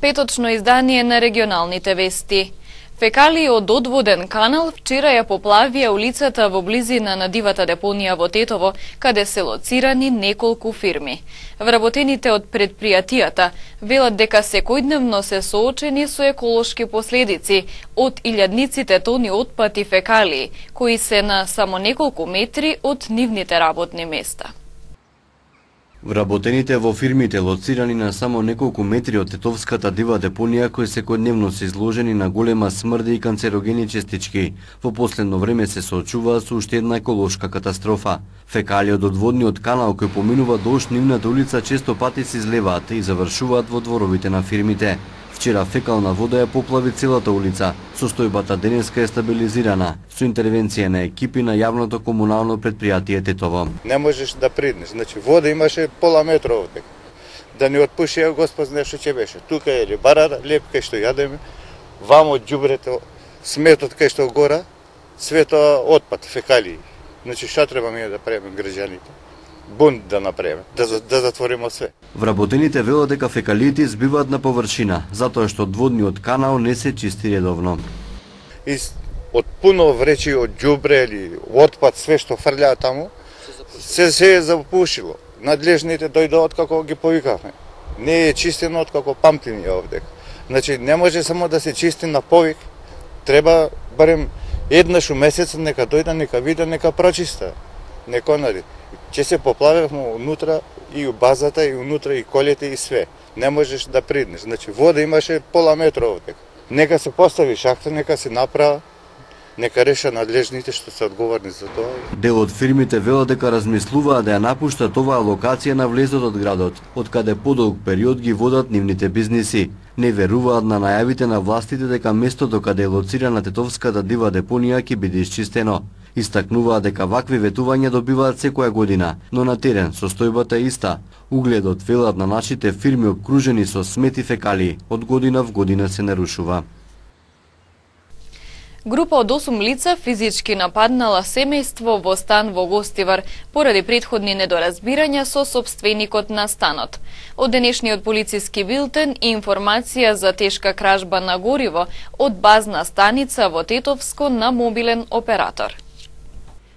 Петочно издание на регионалните вести. Фекалии од одводен канал вчера ја поплавија улицата во близина на дивата депонија во Тетово, каде се лоцирани неколку фирми. Вработените од предпријатијата велат дека секојдневно се соочени со еколошки последици од илјадниците тони отпад и фекалии, кои се на само неколку метри од нивните работни места. Вработените во фирмите лоцирани на само неколку метри од тетовската дива депонија, кои секојдневно се изложени на голема смрди и канцерогени честички, во последно време се соочуваат со уште една еколошка катастрофа. Фекалии од одводниот канал кој поминува долж нивната улица често пати се излеваат и завршуваат во дворовите на фирмите. Вчера фекална вода ја поплави целата улица. Состојбата денеска е стабилизирана со интервенција на екипи на јавното комунално предпријатие Тетово. Не можеш да приднеш, значи вода имаше пола метра овде. Да ни отпуши Господ знае што ќе беше. Тука е рибара леп кај што јадеме, вамо ѓубрето, сметот кај што гора, свето отпад, фекалии. Значи што треба ние да правиме граѓаните? Бунт да направиме, да затвориме све. Вработените велат дека фекалиите избиваат на површина, затоа што одводниот канал не се чисти редовно. И од пуно вречи од ѓубре или отпад, све што фрлјаа таму, се е запушило. Надлежните дојдоа откако ги повикавме. Не е чистено откако памтим ја овде. Значи не може само да се чисти на повик, треба барем еднаш у месец нека дојде, нека виде, нека прочиста. Нека нади. Че се поплавевме унутра и у базата, и унутра, и колите, и све. Не можеш да приднеш. Значи, вода имаше пола метра овде. Нека се постави шахта, нека се направа, нека реша надлежните што се одговорни за тоа. Дел од фирмите велат дека размислуваат да ја напуштат оваа локација на влезот од градот, од каде подолг период ги водат нивните бизниси. Не веруваат на најавите на властите дека местото каде е лоцирана тетовската дива депонија ќе биде исчистено. Истакнуваат дека вакви ветувања добиваат секоја година, но на терен состојбата е иста. Угледот, велат, на нашите фирми окружени со смети фекалии од година в година се нарушува. Група од 8 лица физички нападнала семејство во стан во Гостивар поради претходни недоразбирања со сопственикот на станот. Од денешниот полициски билтен и информација за тешка кражба на гориво од базна станица во Тетовско на мобилен оператор.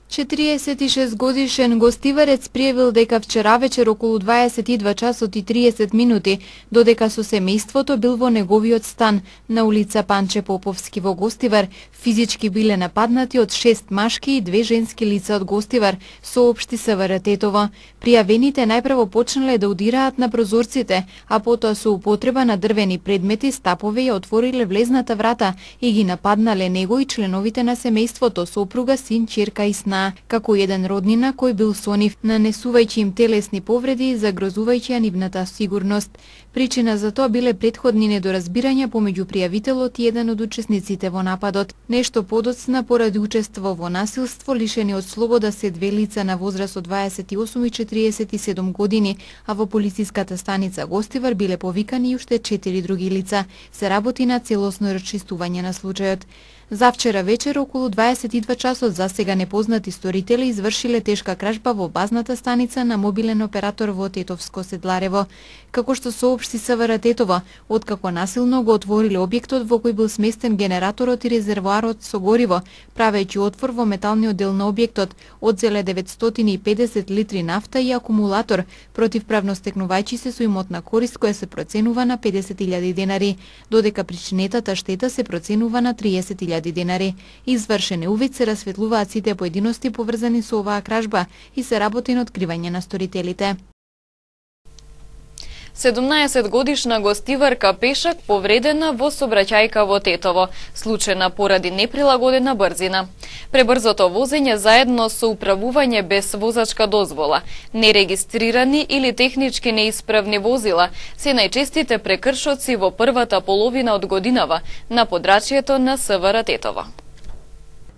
46 годишен гостиварец пријавил дека вчера вечер околу 22 часот и 30 минути, додека со семејството бил во неговиот стан на улица Панче Поповски во Гостивар, физички биле нападнати од 6 машки и 2 женски лица од Гостивар, соопшти СВР Тетово. Пријавените најпрво почнале да удираат на прозорците, а потоа со употреба на дрвени предмети, стапови ја отвориле влезната врата и ги нападнале него и членовите на семејството, сопруга, син, ќерка и сна, како еден роднина кој бил со нив, нанесувајќи им телесни повреди и загрозувајќи ја нивната сигурност. Причина за тоа биле претходни недоразбирања помеѓу пријавителот и еден од учесниците во нападот. Нешто подоцна поради учество во насилство, лишени од слобода се 2 лица на возраст од 28 и 47 години, а во полициската станица Гостивар биле повикани и уште 4 други лица. Се работи на целосно расчистување на случајот. Завчера вечер околу 22 часот засега непознати сторители извршиле тешка кражба во базната станица на мобилен оператор во Тетовско Седларево. Како што соопшти СВР Тетово, откако насилно го отвориле објектот во кој бил сместен генераторот и резервоарот со гориво, правејќи отвор во металниот дел на објектот, одзеле 950 литри нафта и акумулатор, противправно стекнувајќи се со имотна корист која се проценува на 50.000 денари, додека причинетата штета се проценува на 30.000 денари. Извршен е увид, се расветлуваат сите поединости поврзани со оваа кражба и се работи на откривање на сторителите. 17 годишна гостиварка пешак повредена во сообраќајка во Тетово, случајна поради неприлагодена брзина. Пребрзото возење заедно со управување без возачка дозвола, нерегистрирани или технички неисправни возила се најчестите прекршоци во првата половина од годинава на подрачјето на СВР Тетово.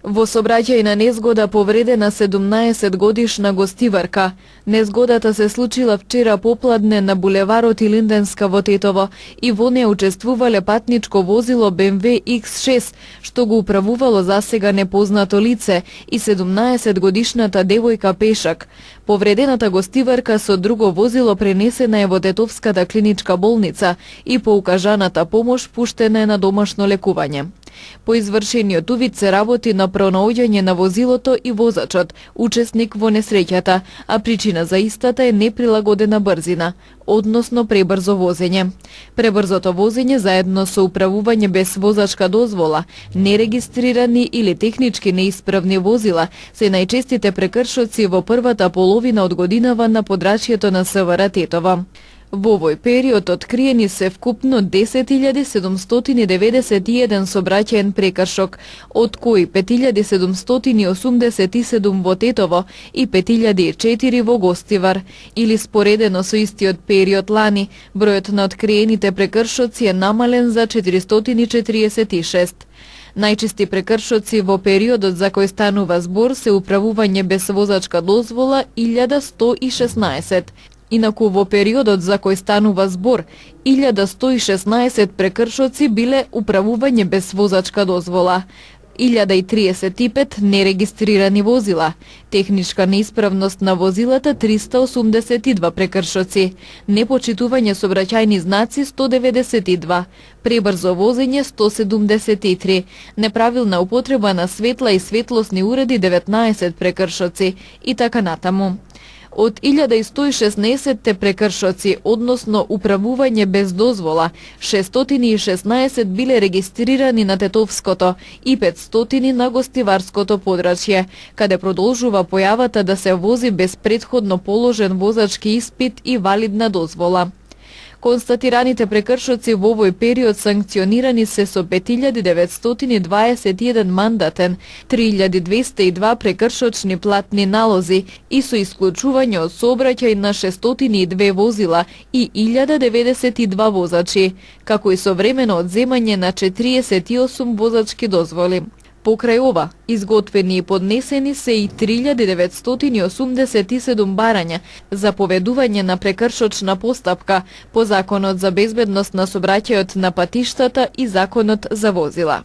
Во сообраќајна незгода повредена 17-годишна гостиварка. Незгодата се случила вчера попладне на булеварот Илинденска во Тетово и во неја учествувале патничко возило BMW X6, што го управувало засега непознато лице и 17-годишната девојка пешак. Повредената гостиварка со друго возило пренесена е во Тетовската клиничка болница и по укажаната помош пуштена е на домашно лекување. По извршениот увид се работи на пронаоѓање на возилото и возачот, учесник во несреќата, а причина за истата е неприлагодена брзина, односно пребрзо возење. Пребрзото возење заедно со управување без возачка дозвола, нерегистрирани или технички неисправни возила се најчестите прекршоци во првата половина од годинава на подрачјето на СВР Тетово. Во овој период откриени се вкупно 10.791 сообраќаен прекршок, од кои 5.787 во Тетово и 5.004 во Гостивар, или споредено со истиот период лани, бројот на откриените прекршоци е намален за 446. Најчести прекршоци во периодот за кој станува збор се управување без возачка дозвола 1116. Инаку во периодот за кој станува збор, 1116 прекршоци биле управување без возачка дозвола, 1035 нерегистрирани возила, техничка неисправност на возилата 382 прекршоци, непочитување сообраќајни знаци 192, пребрзо возење 173, неправилна употреба на светла и светлосни уреди 19 прекршоци и така натаму. Од 1116 прекршоци, односно управување без дозвола, 616 биле регистрирани на Тетовското и 500 на Гостиварското подрачје, каде продолжува појавата да се вози без претходно положен возачки испит и валидна дозвола. Констатираните прекршоци во овој период санкционирани се со 5921 мандатен, 3202 прекршочни платни налози и со исклучување од сообраќај на 602 возила и 1092 возачи, како и со времено одземање на 48 возачки дозволи. Покрај ова, изготвени и поднесени се и 3987 барања за поведување на прекршочна постапка по Законот за безбедност на сообраќајот на патиштата и Законот за возила.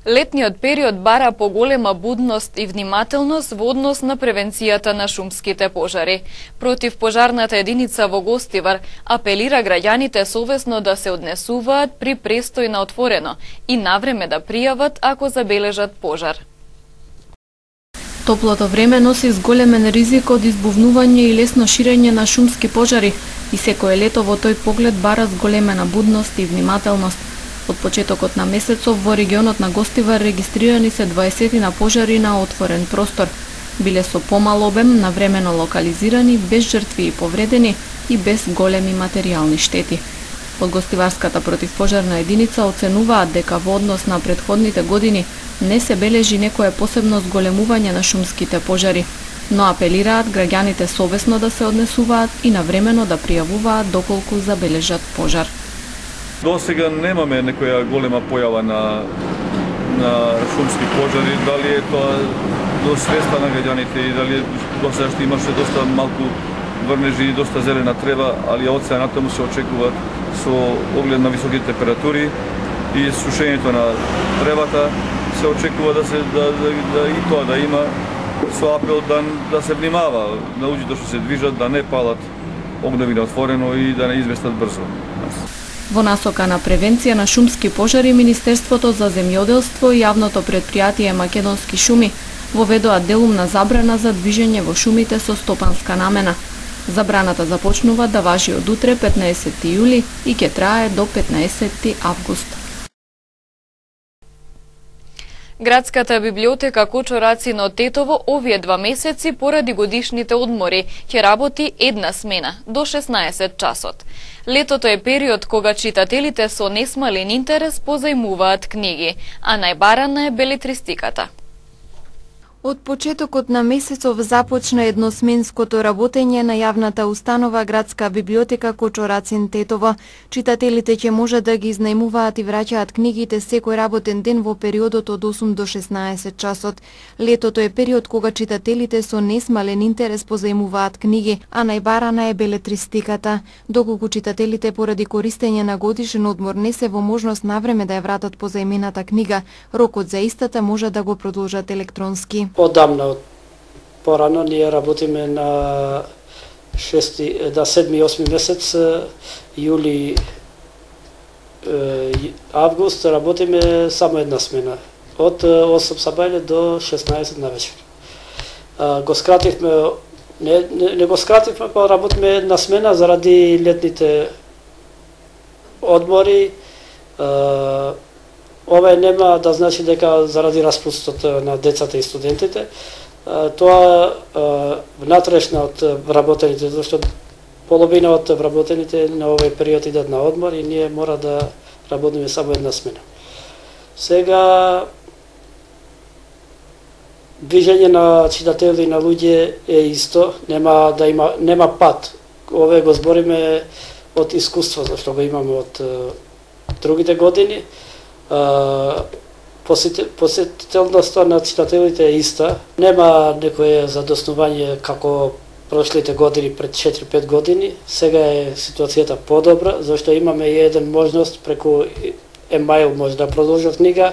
Летниот период бара поголема будност и внимателност во однос на превенцијата на шумските пожари. Против пожарната единица во Гостивар апелира граѓаните совесно да се однесуваат при престој на отворено и навреме да пријават ако забележат пожар. Топлото време носи зголемен ризик од избувнување и лесно ширење на шумски пожари и секое лето во тој поглед бара зголемена будност и внимателност. Од почетокот на месецов во регионот на Гостивар регистрирани се 20 на пожари на отворен простор. Биле со помал обем, навремено локализирани, без жртви и повредени и без големи материјални штети. Од Гостиварската противпожарна единица оценуваат дека во однос на претходните години не се бележи некое посебно зголемување на шумските пожари, но апелираат граѓаните совесно да се однесуваат и навремено да пријавуваат доколку забележат пожар. До сега немаме некоја голема појава на шумски пожари, дали е тоа до свеста на граѓаните и дали до сега што имаше доста малку врнежи и доста зелена трева, али од сега натаму се очекуваат со оглед на високите температури и сушењето на тревата се очекува да и тоа да има со апел да се внимава на луѓето што се движат, да не палат огневи на отворено и да не известат брзо. Во насока на превенција на шумски пожари, Министерството за земјоделство и јавното предпријатие Македонски шуми воведоа делумна забрана за движење во шумите со стопанска намена. Забраната започнува да важи од утре 15 јули и ќе трае до 15 август. Градската библиотека Кочо Рацино Тетово овие 2 месеци поради годишните одмори ќе работи една смена до 16 часот. Летото е период кога читателите со несмален интерес позајмуваат книги, а најбарана е белетристиката. Од почетокот на месецов започна едносменското работење на јавната установа Градска библиотека Кочо Рацин Тетово. Читателите ќе можат да ги изнајмуваат и враќаат книгите секој работен ден во периодот од 8 до 16 часот. Летото е период кога читателите со несмален интерес позајмуваат книги, а најбарана е белетристиката. Доколку читателите поради користење на годишен одмор не се во можност навреме да ја вратат позајмената книга, рокот за истата може да го продолжат електронски. Одамна, порано ние работиме на 7 и 8 месец, јули, август работиме само една смена, од 8 сабајле до 16 на вечер. Го скративме, не го скративме, па работиме една смена заради летните одмори. Ова нема да значи дека заради распустот на децата и студентите, тоа внатрешно од вработените, зашто половина од вработените на овој период идат на одмор и ние мора да работиме само една смена. Сега движење на читатели и на луѓе е исто, нема пат. Ове го збориме од искуство, зашто го имаме од другите години. Посетителноста на читателите е иста. Нема некое задоснување како прошлите години пред 4-5 години. Сега е ситуацијата подобра, зашто имаме и еден можност преку емаил може да продолжат книга,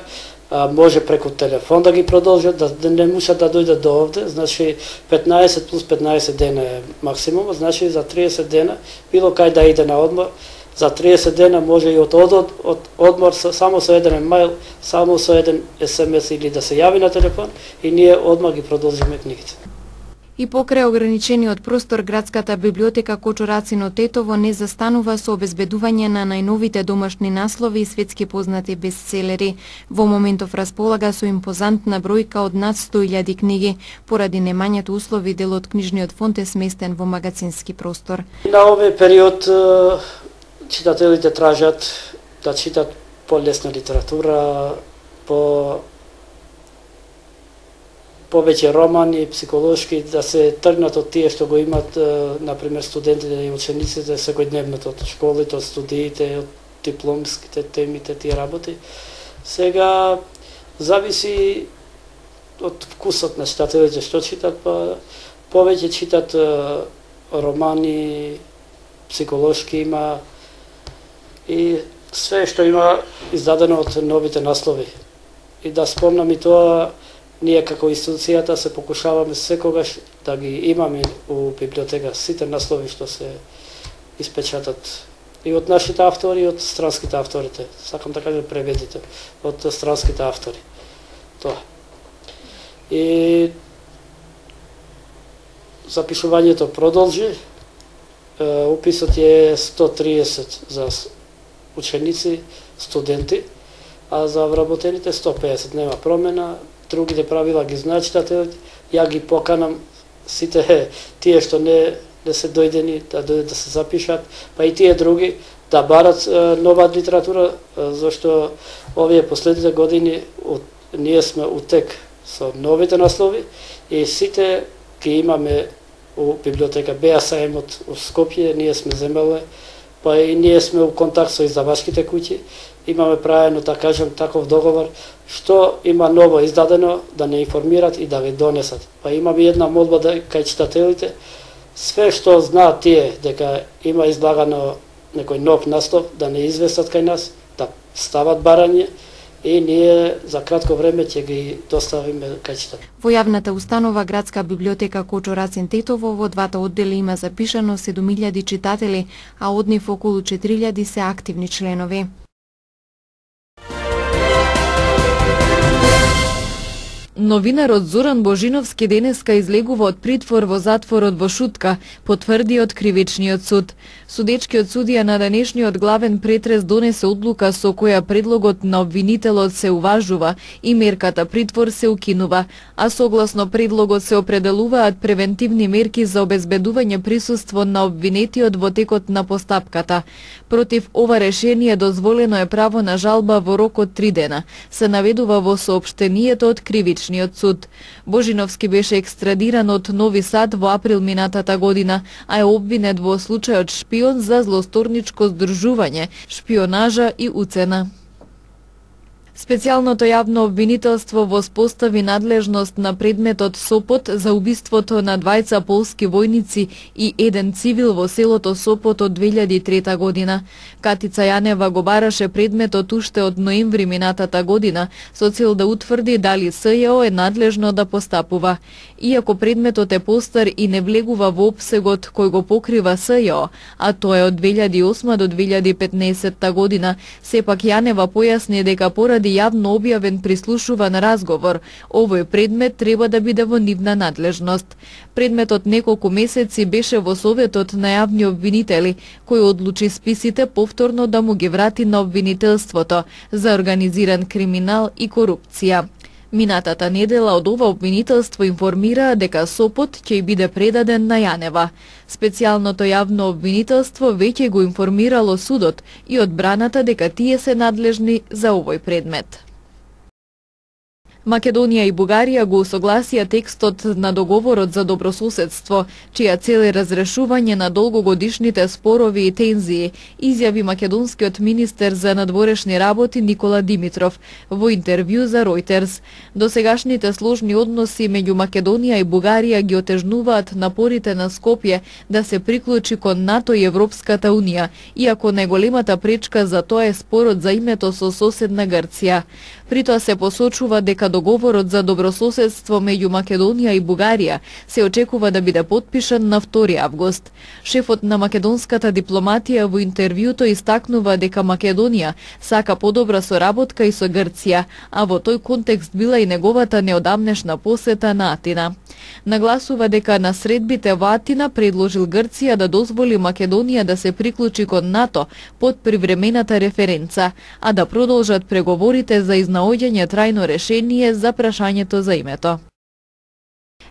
може преку телефон да ги продолжат, да не мусат да дојдат до овде, значи 15 плюс 15 дена е максимум, значи за 30 дена било кај да иде на одмор. За 30 дена може и од одмор само со еден емаил, само со еден SMS или да се јави на телефон и ние одмор ги продолжиме книгите. И покрај ограничениот простор, Градската библиотека Кочо Рацино Тетово не застанува со обезбедување на најновите домашни наслови и светски познати бестселери. Во моментов располага со импозантна бројка од над 100.000 книги. Поради немањето услови, дел од книжниот фонд е сместен во магазински простор. На овој период читателите тражат да читат полесна литература, повеќе романи, психолошки, да се тргнат од тие што го имат, например, студентите и учениците секојдневното од школите, од студиите, од дипломските темите, тие работи. Сега зависи од вкусот на читателите што читат, па повеќе читат романи, психолошки има, и све што има издадено од новите наслови. И да спомнам и тоа, ние како институцијата се покушаваме секогаш да ги имаме у библиотека сите наслови што се испечатат и од нашите автори и од странските авторите. Сакам да кажам преведите од странските автори. Тоа. И запишувањето продолжи. Уписот е 130 за ученици, студенти, а за вработените 150, нема промена. Другите правила ги знаат читателите. Ја ги поканам сите тие што не се дојдени да дојдат да се запишат, па и тие други да барат нова литература, зашто овие последните години ние сме утек со новите наслови и сите ги имаме у библиотека. Беа саемот у Скопје, ние сме земеле, па и ние сме у контакт со издавачките куќи. Имаме правено, да кажем, таков договор, што има ново издадено, да не информират и да ги донесат. Па имаме една молба кај читателите, све што знаат тие дека има излагано некој нов наслов, да не известат кај нас, да стават барање и ние за кратко време ќе ги доставиме кај читателите. Во јавната установа Градска библиотека Кочо Рацин Тетово во двата оддели има запишано 7.000 читатели, а од нив околу 4.000 се активни членови. Новинарот Зоран Божиновски денеска излегува од притвор во затворот во Шутка, потврди од кривичниот суд. Судечкиот судија на денешниот главен претрес донесе одлука со која предлогот на обвинителот се уважува и мерката притвор се укинува, а согласно предлогот се определуваат превентивни мерки за обезбедување присуство на обвинетиот во текот на постапката. Против ова решение дозволено е право на жалба во рок од 3 дена, се наведува во соопштението од кривичниот Граничниот суд. Божиновски беше екстрадиран од Нови Сад во април минатата година, а е обвинет во случајот шпион за злосторничко здружување, шпионажа и уцена. Специјалното јавно обвинителство воспостави надлежност на предметот Сопот за убиството на двајца полски војници и еден цивил во селото Сопот од 2003 година. Катица Јанева го бараше предметот уште од ноември минатата година со цел да утврди дали СЈО е надлежно да постапува. Иако предметот е постар и не влегува во опсегот кој го покрива СЈО, а тоа е од 2008 до 2015 година, сепак Јанева појасни дека поради јавно објавен прислушуван разговор, овој предмет треба да биде во нивна надлежност. Предметот неколку месеци беше во Советот на јавни обвинители, кој одлучи списите повторно да му ги врати на обвинителството за организиран криминал и корупција. Минатата недела од ова обвинителство информира дека Сопот ќе биде предаден на Јанева. Специјалното јавно обвинителство веќе го информирало судот и одбраната дека тие се надлежни за овој предмет. Македонија и Бугарија го усогласија текстот на договорот за добрососедство, чија цел е разрешување на долгогодишните спорови и тензии, изјави македонскиот министер за надворешни работи Никола Димитров во интервју за Reuters. Досегашните сложни односи меѓу Македонија и Бугарија ги отежнуваат напорите на Скопје да се приклучи кон НАТО и Европската унија, иако најголемата пречка за тоа е спорот за името со соседна Грција. При тоа се посочува дека договорот за добрососедство меѓу Македонија и Бугарија се очекува да биде потпишан на 2 август. Шефот на македонската дипломатија во интервјуто истакнува дека Македонија сака подобра соработка и со Грција, а во тој контекст била и неговата неодамнешна посета на Атина. Нагласува дека на средбите во Атина предложил Грција да дозволи Македонија да се приклучи кон НАТО под привремената референца, а да продолжат преговорите за изнаоѓање трајно решение за прашањето за името.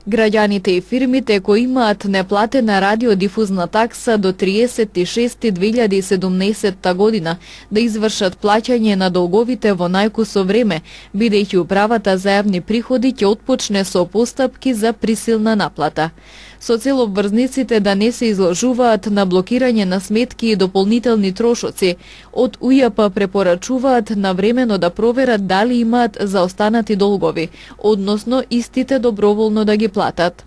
Граѓаните и фирмите кои имаат неплатена радиодифузна такса до 36.2017 година да извршат плаќање на долговите во најкусо време, бидејќи управата за јавни приходи ќе отпочне со постапки за присилна наплата. Со цел обврзниците да не се изложуваат на блокирање на сметки и дополнителни трошоци, од УЈП препорачуваат навремено да проверат дали имаат заостанати долгови, односно истите доброволно да ги платат.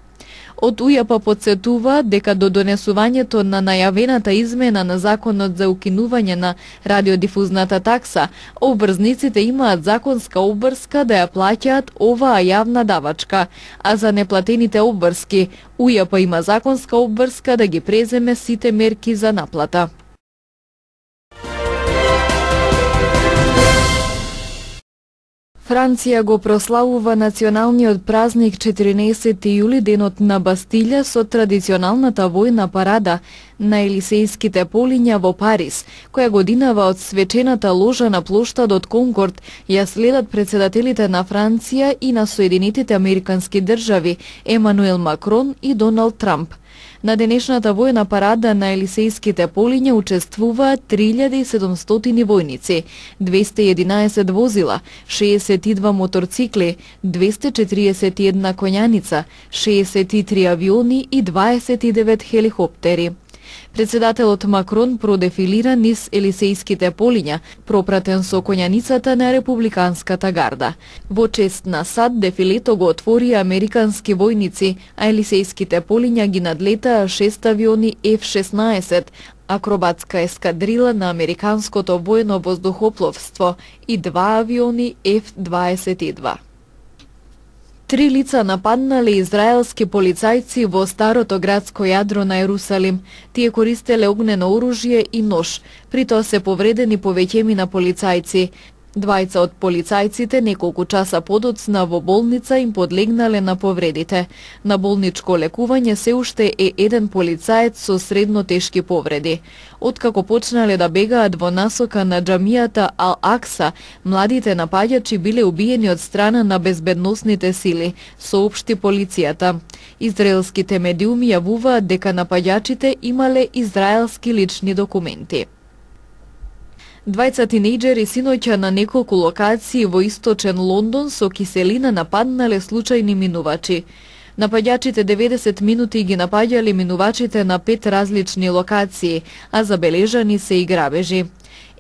Од УЈП подсетуваат дека до донесувањето на најавената измена на законот за укинување на радиодифузната такса, обврзниците имаат законска обврска да ја плаќаат оваа јавна давачка, а за неплатените обврски, УЈП има законска обврска да ги преземе сите мерки за наплата. Франција го прославува националниот празник 14 јули, денот на Бастилја, со традиционалната војна парада на Елисејските полиња во Париз, која годинава од свечената ложа на плоштадот Конкорд ја следат председателите на Франција и на Соединетите Американски држави Емануел Макрон и Доналд Трамп. На денешната војна парада на Елисејските полиња учествуваат 3700 војници, 211 возила, 62 моторцикли, 241 коњаница, 63 авиони и 29 хеликоптери. Председателот Макрон продефилира низ Елисејските полиња, пропратен со коњаницата на републиканската гарда. Во чест на САД дефилето го отворија американски војници, а Елисејските полиња ги надлетаа 6 авиони F-16, акробатска ескадрила на американското војно воздухопловство и 2 авиони F-22. 3 лица нападнале израелски полицајци во старото градско јадро на Ерусалим. Тие користеле огнено оружје и нож. При тоа се повредени повеќемина полицајци. Двајца од полицајците неколку часа подоцна во болница им подлегнале на повредите. На болничко лекување се уште е еден полицаец со средно тешки повреди. Откако почнале да бегаат во насока на џамијата Ал-Акса, младите напаѓачи биле убиени од страна на безбедносните сили, соопшти полицијата. Израелските медиуми јавуваат дека напаѓачите имале израелски лични документи. Двајца тинејџери синоќа на неколку локации во источен Лондон со киселина нападнале случајни минувачи. Напаѓачите 90 минути ги напаѓале минувачите на 5 различни локации, а забележани се и грабежи.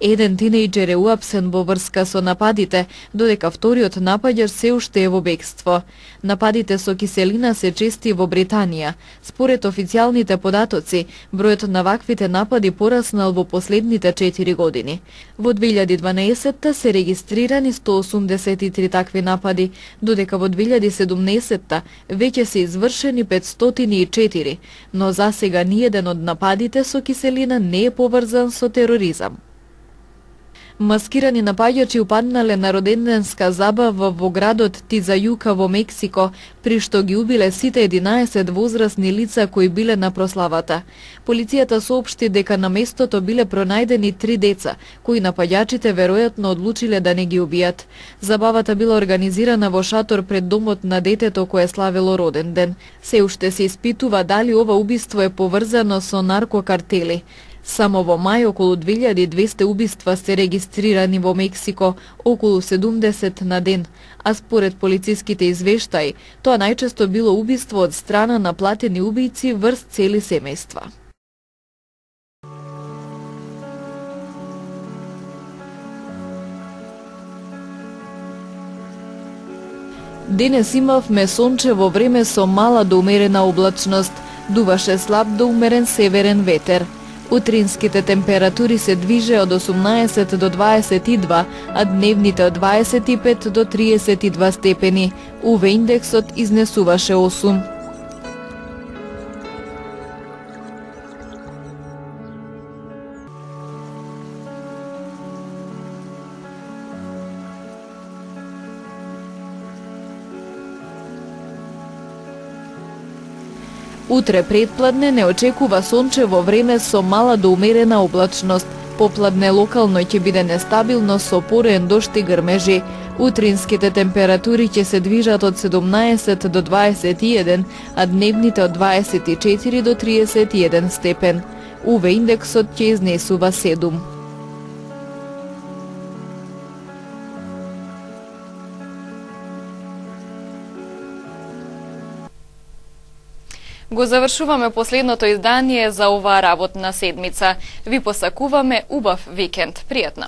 Еден тинејџер е уапсен во врска со нападите, додека вториот напаѓач се уште е во бегство. Нападите со киселина се чести во Британија. Според официјалните податоци, бројот на ваквите напади пораснал во последните 4 години. Во 2012 се регистрирани 183 такви напади, додека во 2017 веќе се извршени 504, но засега ниеден од нападите со киселина не е поврзан со тероризам. Маскирани напаѓачи упаднале на роденденска забава во градот Тизајука во Мексико, при што ги убиле сите 11 возрастни лица кои биле на прославата. Полицијата соопшти дека на местото биле пронајдени 3 деца, кои напаѓачите веројатно одлучиле да не ги убијат. Забавата била организирана во шатор пред домот на детето кое славело роден ден. Се уште се испитува дали ова убиство е поврзано со наркокартели. Само во мај околу 2200 убиства се регистрирани во Мексико, околу 70 на ден, а според полициските извештаи, тоа најчесто било убиство од страна на платени убијци врз цели семејства. Денес имавме сончево време со мала до умерена облачност, дуваше слаб до умерен северен ветер. Утринските температури се движеа од 18 до 22, а дневните од 25 до 32 степени. УВ индексот изнесуваше 8. Утре предпладне не очекува сончево време со мала до умерена облачност. Попладне локално ќе биде нестабилно со пореен дожд и грмежи. Утринските температури ќе се движат од 17 до 21, а дневните од 24 до 31 степен. УВ индексот ќе изнесува 7. Го завршуваме последното издание за оваа работна седмица. Ви посакуваме убав викенд. Пријатна!